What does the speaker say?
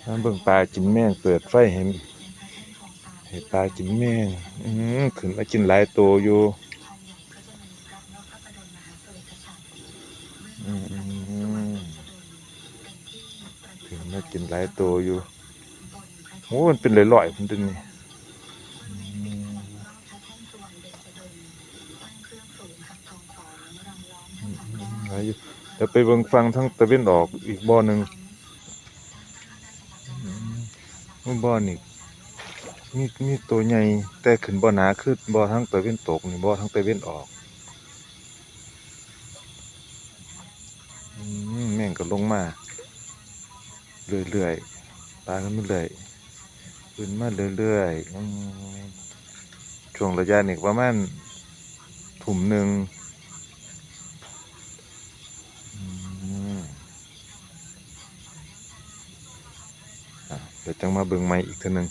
น้ำเบิ่งปลากินแมงเปิดไฟให้ปลากินแมงขึ้นมากินหลายตัวอยู่ขึ้นมากินหลายตัวอยู่โอ้มันเป็นลอยๆมันตัวนี้หลายอยู่เดี๋ยวไปเบิ่งฟังทั้งตะเวนออกอีกบ่อหนึ่งบ่อนี่มีตัวใหญ่แต่ขึ้นบ่หนาคือบ่อทั้งตะเวนตกนี่บ่อทั้งตะเวนออกแม่งก็ลงมาเรื่อยๆปลาขึ้นมาเรื่อยขึ้นมาเรื่อยๆช่วงระยะนี้ประมาณทุ่มหนึ่งเดี๋ยวจังมาเบิ่งใหม่อีกเทื่อนึง